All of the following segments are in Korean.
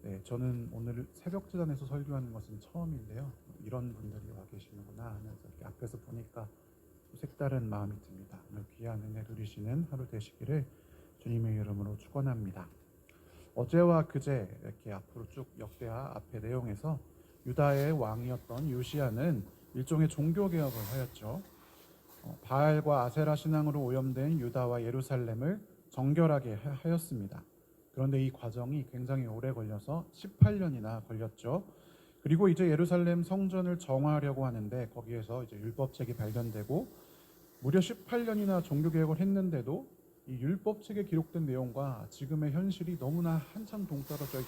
네, 저는 오늘 새벽 제단에서 설교하는 것은 처음인데요. 이런 분들이 와 계시는구나 하면서 이렇게 앞에서 보니까 또 색다른 마음이 듭니다. 오늘 귀한 은혜 누리시는 하루 되시기를 주님의 이름으로 축원합니다. 어제와 그제 이렇게 앞으로 쭉 역대하 앞의 내용에서 유다의 왕이었던 요시야는 일종의 종교 개혁을 하였죠. 바알과 아세라 신앙으로 오염된 유다와 예루살렘을 정결하게 하였습니다. 그런데 이 과정이 굉장히 오래 걸려서 18년이나 걸렸죠. 그리고 이제 예루살렘 성전을 정화하려고 하는데 거기에서 이제 율법책이 발견되고 무려 18년이나 종교개혁을 했는데도 이 율법책에 기록된 내용과 지금의 현실이 너무나 한참 동떨어져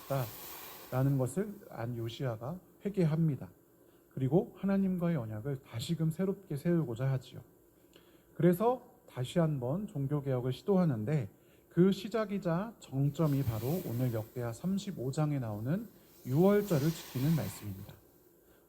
있다라는 것을 안 요시야가 회개합니다. 그리고 하나님과의 언약을 다시금 새롭게 세우고자 하지요. 그래서 다시 한번 종교개혁을 시도하는데 그 시작이자 정점이 바로 오늘 역대하 35장에 나오는 유월절을 지키는 말씀입니다.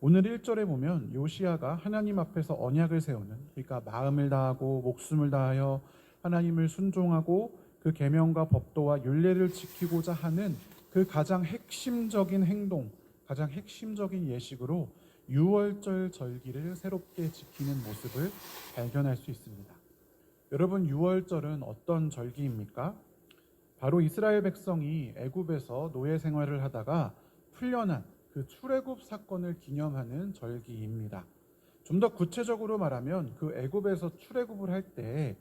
오늘 1절에 보면 요시야가 하나님 앞에서 언약을 세우는, 그러니까 마음을 다하고 목숨을 다하여 하나님을 순종하고 그 계명과 법도와 율례를 지키고자 하는 그 가장 핵심적인 행동, 가장 핵심적인 예식으로 유월절 절기를 새롭게 지키는 모습을 발견할 수 있습니다. 여러분, 유월절은 어떤 절기입니까? 바로 이스라엘 백성이 애굽에서 노예 생활을 하다가 풀려난 그 출애굽 사건을 기념하는 절기입니다. 좀 더 구체적으로 말하면 그 애굽에서 출애굽을 할 때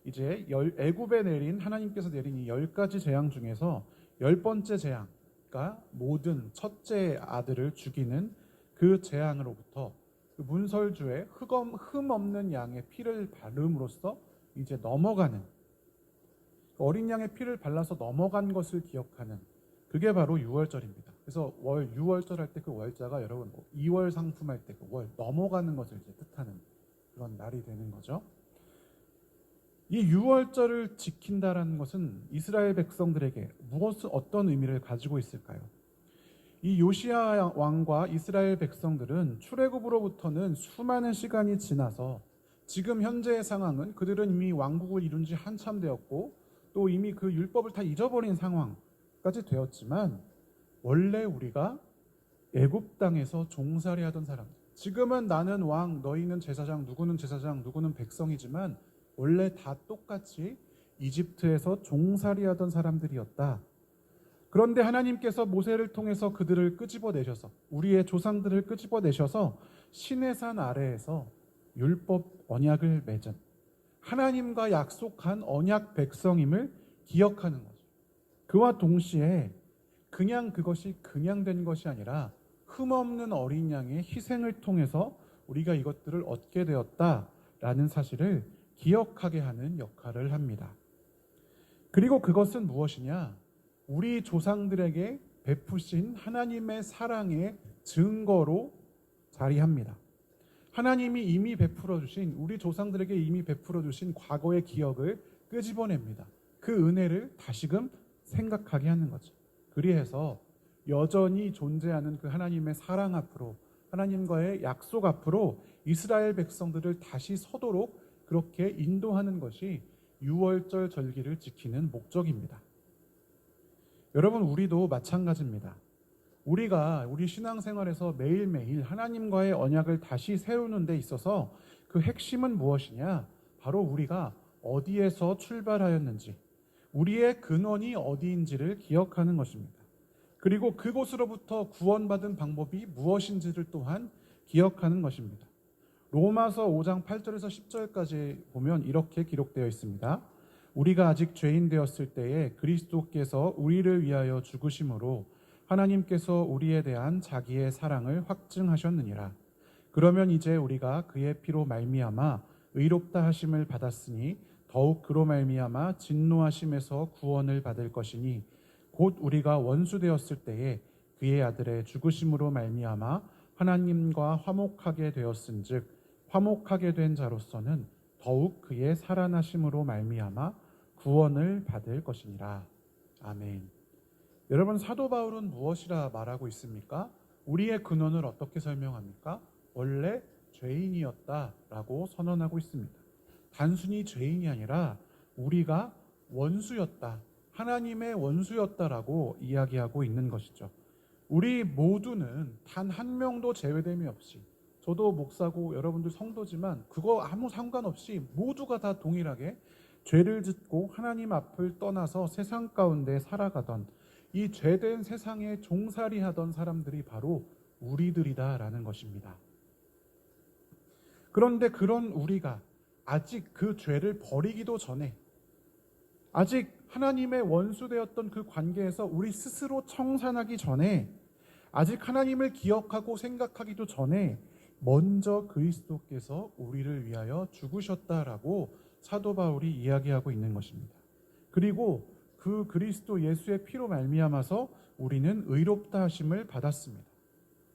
이제 애굽에 내린 하나님께서 내린 이 10가지 재앙 중에서 10번째 재앙, 그러니까 모든 첫째 아들을 죽이는 그 재앙으로부터 그 문설주에 흠 없는 양의 피를 바름으로써 이제 넘어가는, 어린 양의 피를 발라서 넘어간 것을 기억하는, 그게 바로 유월절입니다. 그래서 유월절 할 때 그 월자가 여러분 2월 상품할 때 그 월 넘어가는 것을 이제 뜻하는 그런 날이 되는 거죠. 이 유월절을 지킨다라는 것은 이스라엘 백성들에게 어떤 의미를 가지고 있을까요? 이 요시야 왕과 이스라엘 백성들은 출애굽으로부터는 수많은 시간이 지나서 지금 현재의 상황은 그들은 이미 왕국을 이룬 지 한참 되었고 또 이미 그 율법을 다 잊어버린 상황까지 되었지만 원래 우리가 애굽 땅에서 종살이 하던 사람, 지금은 나는 왕, 너희는 제사장, 누구는 제사장, 누구는 백성이지만 원래 다 똑같이 이집트에서 종살이 하던 사람들이었다. 그런데 하나님께서 모세를 통해서 그들을 끄집어내셔서, 우리의 조상들을 끄집어내셔서 시내산 아래에서 율법 언약을 맺은 하나님과 약속한 언약 백성임을 기억하는 거죠. 그와 동시에 그것이 그냥 된 것이 아니라 흠없는 어린 양의 희생을 통해서 우리가 이것들을 얻게 되었다라는 사실을 기억하게 하는 역할을 합니다. 그리고 그것은 무엇이냐? 우리 조상들에게 베푸신 하나님의 사랑의 증거로 자리합니다. 하나님이 이미 베풀어 주신, 우리 조상들에게 이미 베풀어 주신 과거의 기억을 끄집어냅니다. 그 은혜를 다시금 생각하게 하는 거죠. 그리해서 여전히 존재하는 그 하나님의 사랑 앞으로, 하나님과의 약속 앞으로 이스라엘 백성들을 다시 서도록 그렇게 인도하는 것이 유월절 절기를 지키는 목적입니다. 여러분, 우리도 마찬가지입니다. 우리 신앙생활에서 매일매일 하나님과의 언약을 다시 세우는 데 있어서 그 핵심은 무엇이냐? 바로 우리가 어디에서 출발하였는지, 우리의 근원이 어디인지를 기억하는 것입니다. 그리고 그곳으로부터 구원받은 방법이 무엇인지를 또한 기억하는 것입니다. 로마서 5장 8절에서 10절까지 보면 이렇게 기록되어 있습니다. 우리가 아직 죄인 되었을 때에 그리스도께서 우리를 위하여 죽으심으로 하나님께서 우리에 대한 자기의 사랑을 확증하셨느니라. 그러면 이제 우리가 그의 피로 말미암아 의롭다 하심을 받았으니 더욱 그로 말미암아 진노하심에서 구원을 받을 것이니 곧 우리가 원수 되었을 때에 그의 아들의 죽으심으로 말미암아 하나님과 화목하게 되었은즉 화목하게 된 자로서는 더욱 그의 살아나심으로 말미암아 구원을 받을 것이니라. 아멘. 여러분, 사도 바울은 무엇이라 말하고 있습니까? 우리의 근원을 어떻게 설명합니까? 원래 죄인이었다라고 선언하고 있습니다. 단순히 죄인이 아니라 우리가 원수였다, 하나님의 원수였다라고 이야기하고 있는 것이죠. 우리 모두는 단 한 명도 제외됨이 없이, 저도 목사고 여러분들 성도지만 그거 아무 상관없이 모두가 다 동일하게 죄를 짓고 하나님 앞을 떠나서 세상 가운데 살아가던 이 죄된 세상에 종살이하던 사람들이 바로 우리들이다라는 것입니다. 그런데 그런 우리가 아직 그 죄를 버리기도 전에, 아직 하나님의 원수되었던 그 관계에서 우리 스스로 청산하기 전에, 아직 하나님을 기억하고 생각하기도 전에 먼저 그리스도께서 우리를 위하여 죽으셨다라고 사도 바울이 이야기하고 있는 것입니다. 그리고 그 그리스도 예수의 피로 말미암아서 우리는 의롭다 하심을 받았습니다.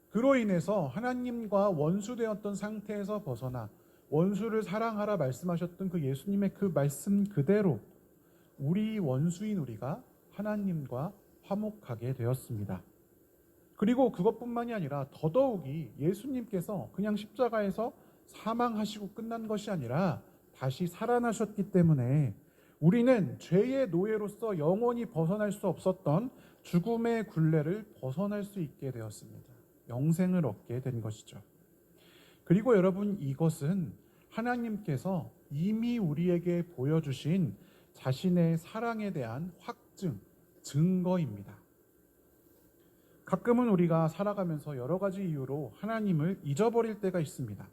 그로 인해서 하나님과 원수되었던 상태에서 벗어나 원수를 사랑하라 말씀하셨던 그 예수님의 그 말씀 그대로 우리 원수인 우리가 하나님과 화목하게 되었습니다. 그리고 그것뿐만이 아니라 더더욱이 예수님께서 그냥 십자가에서 사망하시고 끝난 것이 아니라 다시 살아나셨기 때문에 우리는 죄의 노예로서 영원히 벗어날 수 없었던 죽음의 굴레를 벗어날 수 있게 되었습니다. 영생을 얻게 된 것이죠. 그리고 여러분, 이것은 하나님께서 이미 우리에게 보여주신 자신의 사랑에 대한 확증, 증거입니다. 가끔은 우리가 살아가면서 여러 가지 이유로 하나님을 잊어버릴 때가 있습니다.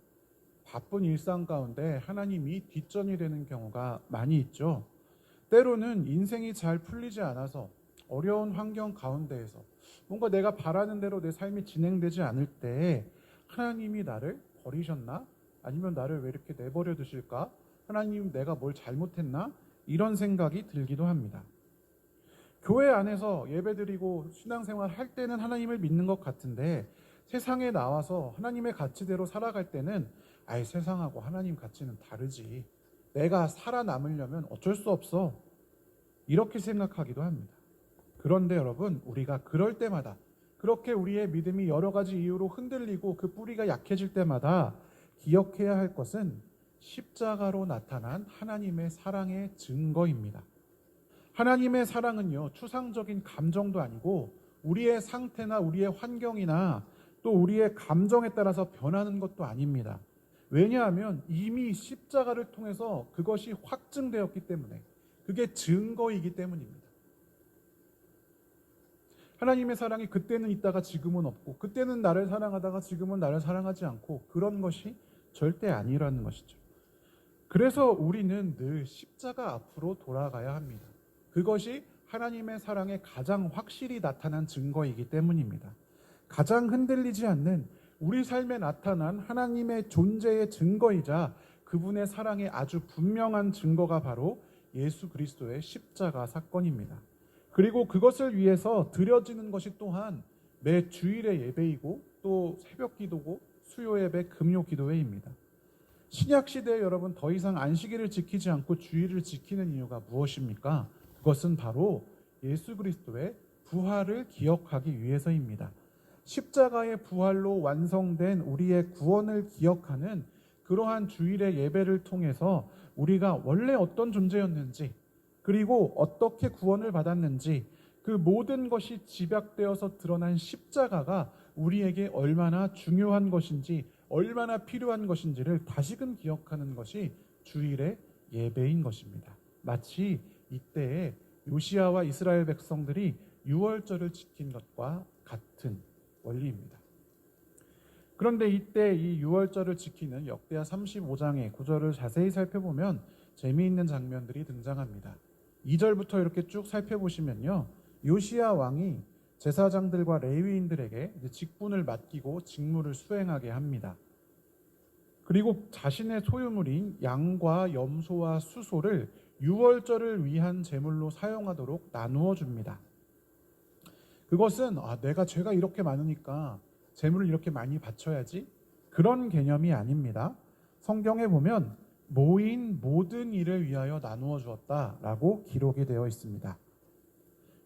바쁜 일상 가운데 하나님이 뒷전이 되는 경우가 많이 있죠. 때로는 인생이 잘 풀리지 않아서 어려운 환경 가운데에서 뭔가 내가 바라는 대로 내 삶이 진행되지 않을 때 하나님이 나를 버리셨나? 아니면 나를 왜 이렇게 내버려 두실까? 하나님, 내가 뭘 잘못했나? 이런 생각이 들기도 합니다. 교회 안에서 예배드리고 신앙생활 할 때는 하나님을 믿는 것 같은데 세상에 나와서 하나님의 가치대로 살아갈 때는 세상하고 하나님 가치는 다르지, 내가 살아남으려면 어쩔 수 없어, 이렇게 생각하기도 합니다. 그런데 여러분, 우리가 그럴 때마다, 그렇게 우리의 믿음이 여러 가지 이유로 흔들리고 그 뿌리가 약해질 때마다 기억해야 할 것은 십자가로 나타난 하나님의 사랑의 증거입니다. 하나님의 사랑은요, 추상적인 감정도 아니고 우리의 상태나 우리의 환경이나 또 우리의 감정에 따라서 변하는 것도 아닙니다. 왜냐하면 이미 십자가를 통해서 그것이 확증되었기 때문에, 그게 증거이기 때문입니다. 하나님의 사랑이 그때는 있다가 지금은 없고, 그때는 나를 사랑하다가 지금은 나를 사랑하지 않고, 그런 것이 절대 아니라는 것이죠. 그래서 우리는 늘 십자가 앞으로 돌아가야 합니다. 그것이 하나님의 사랑에 가장 확실히 나타난 증거이기 때문입니다. 가장 흔들리지 않는 우리 삶에 나타난 하나님의 존재의 증거이자 그분의 사랑의 아주 분명한 증거가 바로 예수 그리스도의 십자가 사건입니다. 그리고 그것을 위해서 드려지는 것이 또한 매 주일의 예배이고 또 새벽 기도고 수요 예배, 금요 기도회입니다. 신약 시대에 여러분, 더 이상 안식일을 지키지 않고 주일을 지키는 이유가 무엇입니까? 그것은 바로 예수 그리스도의 부활을 기억하기 위해서입니다. 십자가의 부활로 완성된 우리의 구원을 기억하는 그러한 주일의 예배를 통해서 우리가 원래 어떤 존재였는지, 그리고 어떻게 구원을 받았는지, 그 모든 것이 집약되어서 드러난 십자가가 우리에게 얼마나 중요한 것인지, 얼마나 필요한 것인지를 다시금 기억하는 것이 주일의 예배인 것입니다. 마치 이때에 요시야와 이스라엘 백성들이 유월절을 지킨 것과 같은 원리입니다. 그런데 이때 이 유월절을 지키는 역대하 35장의 구절을 자세히 살펴보면 재미있는 장면들이 등장합니다. 2절부터 이렇게 쭉 살펴보시면요, 요시야 왕이 제사장들과 레위인들에게 직분을 맡기고 직무를 수행하게 합니다. 그리고 자신의 소유물인 양과 염소와 수소를 유월절을 위한 제물로 사용하도록 나누어 줍니다. 그것은 내가 죄가 이렇게 많으니까 제물을 이렇게 많이 바쳐야지, 그런 개념이 아닙니다. 성경에 보면 모인 모든 일을 위하여 나누어 주었다라고 기록이 되어 있습니다.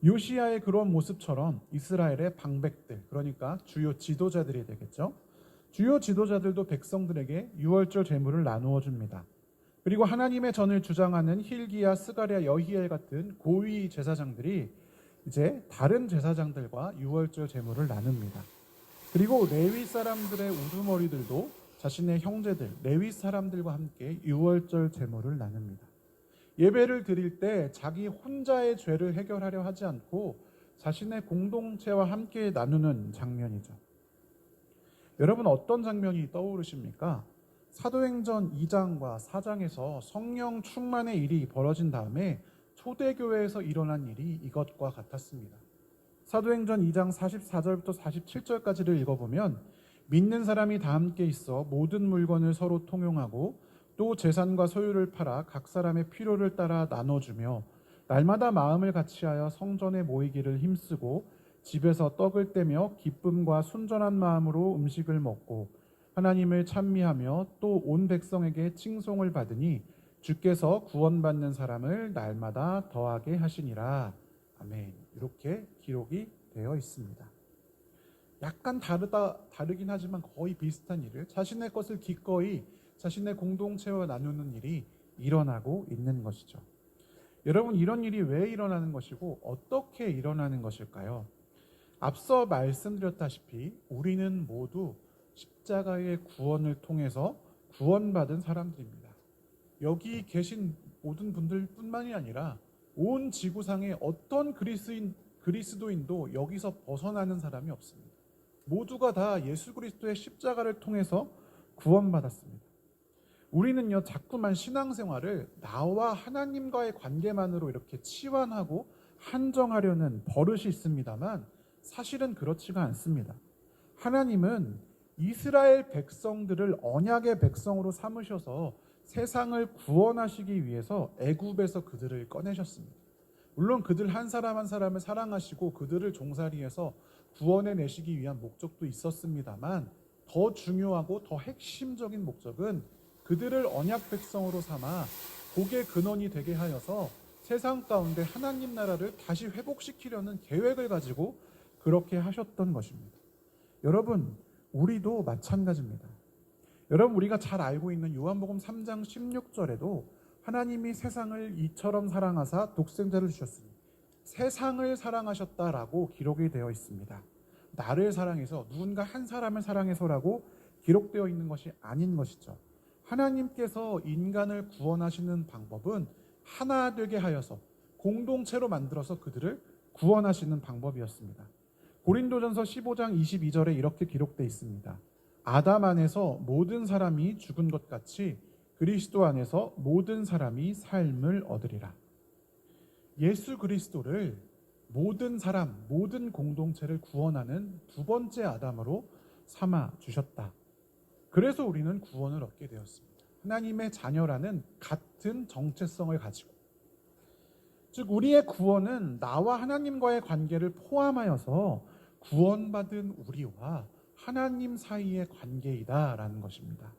요시야의 그런 모습처럼 이스라엘의 방백들, 그러니까 주요 지도자들이 되겠죠. 주요 지도자들도 백성들에게 유월절 제물을 나누어 줍니다. 그리고 하나님의 전을 주장하는 힐기야, 스가랴, 여히엘 같은 고위 제사장들이 이제 다른 제사장들과 유월절 제물을 나눕니다. 그리고 레위 사람들의 우두머리들도 자신의 형제들 레위 사람들과 함께 유월절 제물을 나눕니다. 예배를 드릴 때 자기 혼자의 죄를 해결하려 하지 않고 자신의 공동체와 함께 나누는 장면이죠. 여러분, 어떤 장면이 떠오르십니까? 사도행전 2장과 4장에서 성령 충만의 일이 벌어진 다음에 초대교회에서 일어난 일이 이것과 같았습니다. 사도행전 2장 44절부터 47절까지를 읽어보면 믿는 사람이 다 함께 있어 모든 물건을 서로 통용하고 또 재산과 소유를 팔아 각 사람의 필요를 따라 나눠주며 날마다 마음을 같이하여 성전에 모이기를 힘쓰고 집에서 떡을 떼며 기쁨과 순전한 마음으로 음식을 먹고 하나님을 찬미하며 또 온 백성에게 칭송을 받으니 주께서 구원받는 사람을 날마다 더하게 하시니라. 아멘. 이렇게 기록이 되어 있습니다. 약간 다르긴 하지만 거의 비슷한 일을 자신의 것을 기꺼이 자신의 공동체와 나누는 일이 일어나고 있는 것이죠. 여러분, 이런 일이 왜 일어나는 것이고 어떻게 일어나는 것일까요? 앞서 말씀드렸다시피 우리는 모두 십자가의 구원을 통해서 구원받은 사람들입니다. 여기 계신 모든 분들뿐만이 아니라 온 지구상의 어떤 그리스도인도 여기서 벗어나는 사람이 없습니다. 모두가 다 예수 그리스도의 십자가를 통해서 구원받았습니다. 우리는요, 자꾸만 신앙생활을 나와 하나님과의 관계만으로 이렇게 치환하고 한정하려는 버릇이 있습니다만 사실은 그렇지가 않습니다. 하나님은 이스라엘 백성들을 언약의 백성으로 삼으셔서 세상을 구원하시기 위해서 애굽에서 그들을 꺼내셨습니다. 물론 그들 한 사람 한 사람을 사랑하시고 그들을 종살이해서 구원해 내시기 위한 목적도 있었습니다만 더 중요하고 더 핵심적인 목적은 그들을 언약 백성으로 삼아 복의 근원이 되게 하여서 세상 가운데 하나님 나라를 다시 회복시키려는 계획을 가지고 그렇게 하셨던 것입니다. 여러분, 우리도 마찬가지입니다. 여러분, 우리가 잘 알고 있는 요한복음 3장 16절에도 하나님이 세상을 이처럼 사랑하사 독생자를 주셨으니 세상을 사랑하셨다라고 기록이 되어 있습니다. 나를 사랑해서 누군가 한 사람을 사랑해서라고 기록되어 있는 것이 아닌 것이죠. 하나님께서 인간을 구원하시는 방법은 하나 되게 하여서 공동체로 만들어서 그들을 구원하시는 방법이었습니다. 고린도전서 15장 22절에 이렇게 기록되어 있습니다. 아담 안에서 모든 사람이 죽은 것 같이 그리스도 안에서 모든 사람이 삶을 얻으리라. 예수 그리스도를 모든 사람, 모든 공동체를 구원하는 두 번째 아담으로 삼아 주셨다. 그래서 우리는 구원을 얻게 되었습니다. 하나님의 자녀라는 같은 정체성을 가지고, 즉 우리의 구원은 나와 하나님과의 관계를 포함하여서 구원받은 우리와 하나님 사이의 관계이다라는 것입니다.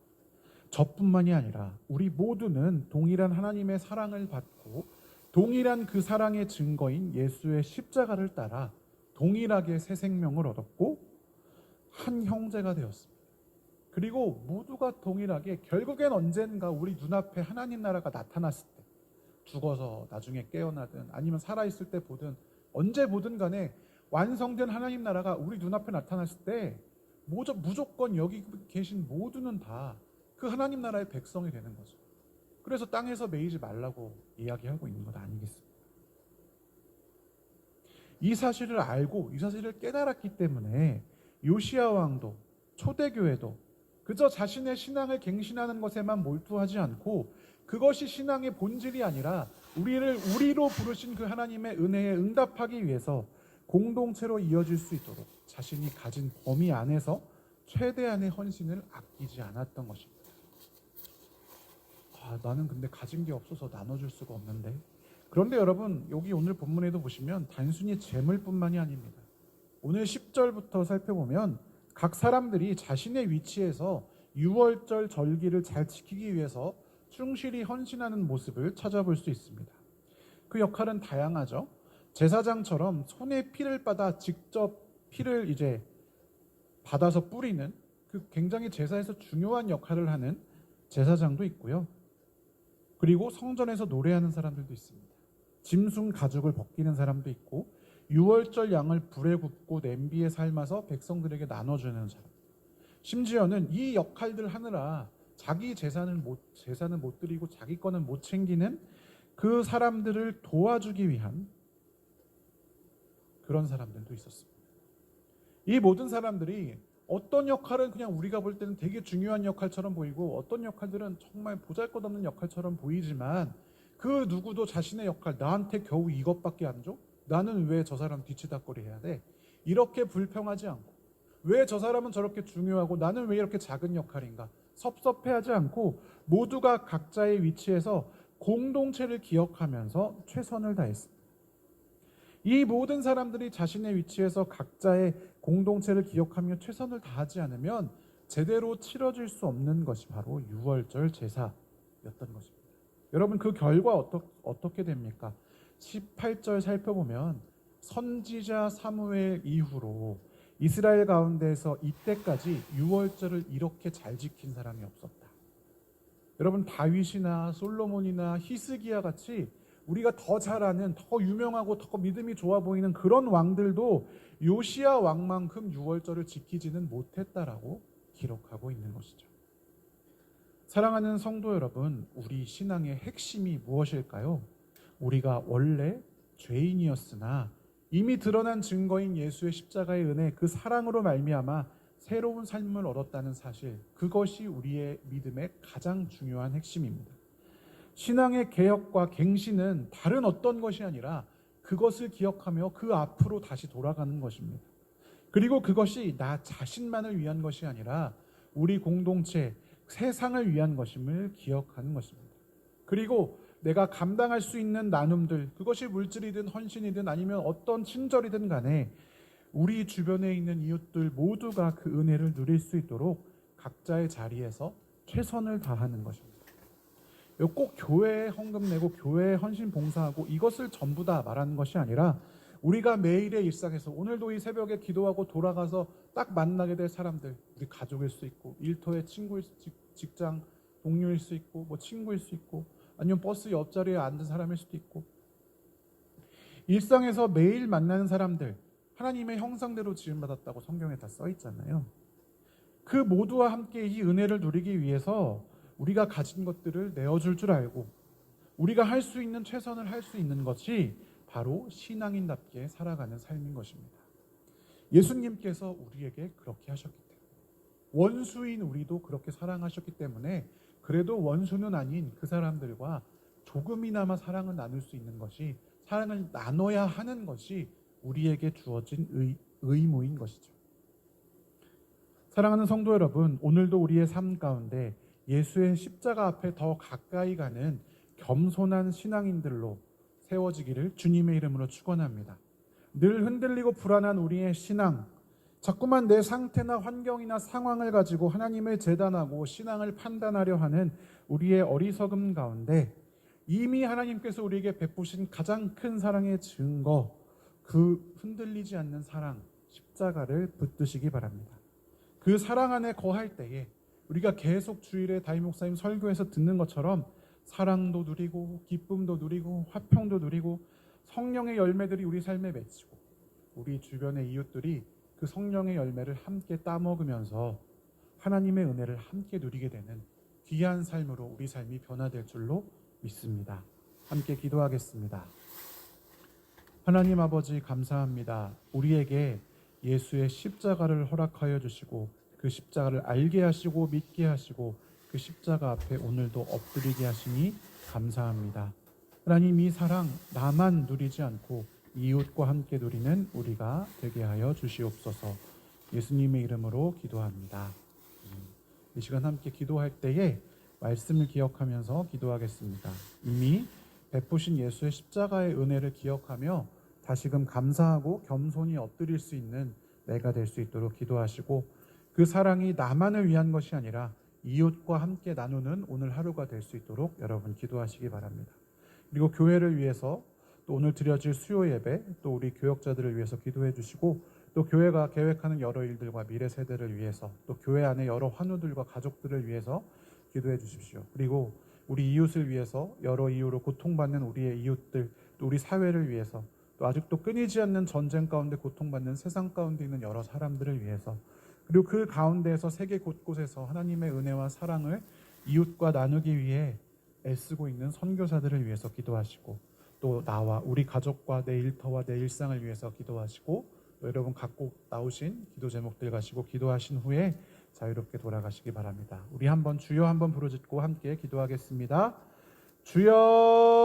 저뿐만이 아니라 우리 모두는 동일한 하나님의 사랑을 받고 동일한 그 사랑의 증거인 예수의 십자가를 따라 동일하게 새 생명을 얻었고 한 형제가 되었습니다. 그리고 모두가 동일하게 결국엔 언젠가 우리 눈앞에 하나님 나라가 나타났을 때, 죽어서 나중에 깨어나든 아니면 살아있을 때 보든 언제 보든 간에 완성된 하나님 나라가 우리 눈앞에 나타났을 때 무조건 여기 계신 모두는 다 그 하나님 나라의 백성이 되는 거죠. 그래서 땅에서 매이지 말라고 이야기하고 있는 것 아니겠습니까? 이 사실을 알고 이 사실을 깨달았기 때문에 요시야 왕도 초대교회도 그저 자신의 신앙을 갱신하는 것에만 몰두하지 않고 그것이 신앙의 본질이 아니라 우리를 우리로 부르신 그 하나님의 은혜에 응답하기 위해서 공동체로 이어질 수 있도록 자신이 가진 범위 안에서 최대한의 헌신을 아끼지 않았던 것입니다. 나는 근데 가진 게 없어서 나눠줄 수가 없는데. 그런데 여러분, 여기 오늘 본문에도 보시면 단순히 재물뿐만이 아닙니다. 오늘 10절부터 살펴보면 각 사람들이 자신의 위치에서 유월절 절기를 잘 지키기 위해서 충실히 헌신하는 모습을 찾아볼 수 있습니다. 그 역할은 다양하죠. 제사장처럼 손에 피를 받아 직접 피를 이제 받아서 뿌리는 그 굉장히 제사에서 중요한 역할을 하는 제사장도 있고요. 그리고 성전에서 노래하는 사람들도 있습니다. 짐승 가죽을 벗기는 사람도 있고 유월절 양을 불에 굽고 냄비에 삶아서 백성들에게 나눠주는 사람. 심지어는 이 역할들 하느라 자기 재산은 못 드리고 자기 거는 못 챙기는 그 사람들을 도와주기 위한 그런 사람들도 있었습니다. 이 모든 사람들이 어떤 역할은 그냥 우리가 볼 때는 되게 중요한 역할처럼 보이고 어떤 역할들은 정말 보잘것없는 역할처럼 보이지만 그 누구도 자신의 역할, 나한테 겨우 이것밖에 안 줘? 나는 왜 저 사람 뒤치다꺼리 해야 돼? 이렇게 불평하지 않고 왜 저 사람은 저렇게 중요하고 나는 왜 이렇게 작은 역할인가? 섭섭해하지 않고 모두가 각자의 위치에서 공동체를 기억하면서 최선을 다했습니다. 이 모든 사람들이 자신의 위치에서 각자의 공동체를 기억하며 최선을 다하지 않으면 제대로 치러질 수 없는 것이 바로 유월절 제사였던 것입니다. 여러분, 그 결과 어떻게 됩니까? 18절 살펴보면 선지자 사무엘 이후로 이스라엘 가운데에서 이때까지 유월절을 이렇게 잘 지킨 사람이 없었다. 여러분, 다윗이나 솔로몬이나 히스기야 같이 우리가 더 잘 아는, 더 유명하고 더 믿음이 좋아 보이는 그런 왕들도 요시야 왕만큼 유월절을 지키지는 못했다라고 기록하고 있는 것이죠. 사랑하는 성도 여러분, 우리 신앙의 핵심이 무엇일까요? 우리가 원래 죄인이었으나 이미 드러난 증거인 예수의 십자가의 은혜, 그 사랑으로 말미암아 새로운 삶을 얻었다는 사실, 그것이 우리의 믿음의 가장 중요한 핵심입니다. 신앙의 개혁과 갱신은 다른 어떤 것이 아니라 그것을 기억하며 그 앞으로 다시 돌아가는 것입니다. 그리고 그것이 나 자신만을 위한 것이 아니라 우리 공동체, 세상을 위한 것임을 기억하는 것입니다. 그리고 내가 감당할 수 있는 나눔들, 그것이 물질이든 헌신이든 아니면 어떤 친절이든 간에 우리 주변에 있는 이웃들 모두가 그 은혜를 누릴 수 있도록 각자의 자리에서 최선을 다하는 것입니다. 꼭 교회에 헌금 내고 교회에 헌신 봉사하고 이것을 전부 다 말하는 것이 아니라 우리가 매일의 일상에서 오늘도 이 새벽에 기도하고 돌아가서 딱 만나게 될 사람들, 우리 가족일 수 있고 일터의 친구일 직장 동료일 수 있고 뭐 친구일 수 있고 아니면 버스 옆자리에 앉은 사람일 수도 있고 일상에서 매일 만나는 사람들, 하나님의 형상대로 지음받았다고 성경에 다 써 있잖아요. 그 모두와 함께 이 은혜를 누리기 위해서 우리가 가진 것들을 내어줄 줄 알고 우리가 할 수 있는 최선을 할 수 있는 것이 바로 신앙인답게 살아가는 삶인 것입니다. 예수님께서 우리에게 그렇게 하셨기 때문에, 원수인 우리도 그렇게 사랑하셨기 때문에 그래도 원수는 아닌 그 사람들과 조금이나마 사랑을 나눌 수 있는 것이, 사랑을 나눠야 하는 것이 우리에게 주어진 의무인 것이죠. 사랑하는 성도 여러분, 오늘도 우리의 삶 가운데 예수의 십자가 앞에 더 가까이 가는 겸손한 신앙인들로 세워지기를 주님의 이름으로 축원합니다. 늘 흔들리고 불안한 우리의 신앙, 자꾸만 내 상태나 환경이나 상황을 가지고 하나님을 재단하고 신앙을 판단하려 하는 우리의 어리석음 가운데 이미 하나님께서 우리에게 베푸신 가장 큰 사랑의 증거, 그 흔들리지 않는 사랑, 십자가를 붙드시기 바랍니다. 그 사랑 안에 거할 때에 우리가 계속 주일에 담임 목사님 설교에서 듣는 것처럼 사랑도 누리고 기쁨도 누리고 화평도 누리고 성령의 열매들이 우리 삶에 맺히고 우리 주변의 이웃들이 그 성령의 열매를 함께 따먹으면서 하나님의 은혜를 함께 누리게 되는 귀한 삶으로 우리 삶이 변화될 줄로 믿습니다. 함께 기도하겠습니다. 하나님 아버지, 감사합니다. 우리에게 예수의 십자가를 허락하여 주시고 그 십자가를 알게 하시고 믿게 하시고 그 십자가 앞에 오늘도 엎드리게 하시니 감사합니다. 하나님, 이 사랑 나만 누리지 않고 이웃과 함께 누리는 우리가 되게 하여 주시옵소서. 예수님의 이름으로 기도합니다. 이 시간 함께 기도할 때에 말씀을 기억하면서 기도하겠습니다. 이미 베푸신 예수의 십자가의 은혜를 기억하며 다시금 감사하고 겸손히 엎드릴 수 있는 내가 될 수 있도록 기도하시고 그 사랑이 나만을 위한 것이 아니라 이웃과 함께 나누는 오늘 하루가 될 수 있도록 여러분 기도하시기 바랍니다. 그리고 교회를 위해서 또 오늘 드려질 수요 예배, 또 우리 교역자들을 위해서 기도해 주시고 또 교회가 계획하는 여러 일들과 미래 세대를 위해서 또 교회 안에 여러 환우들과 가족들을 위해서 기도해 주십시오. 그리고 우리 이웃을 위해서 여러 이유로 고통받는 우리의 이웃들, 또 우리 사회를 위해서 또 아직도 끊이지 않는 전쟁 가운데 고통받는 세상 가운데 있는 여러 사람들을 위해서, 그리고 그 가운데에서 세계 곳곳에서 하나님의 은혜와 사랑을 이웃과 나누기 위해 애쓰고 있는 선교사들을 위해서 기도하시고, 또 나와 우리 가족과 내 일터와 내 일상을 위해서 기도하시고, 또 여러분 각곡 나오신 기도 제목들 가지고 기도하신 후에 자유롭게 돌아가시기 바랍니다. 우리 한번 주여 한번 부르짖고 함께 기도하겠습니다. 주여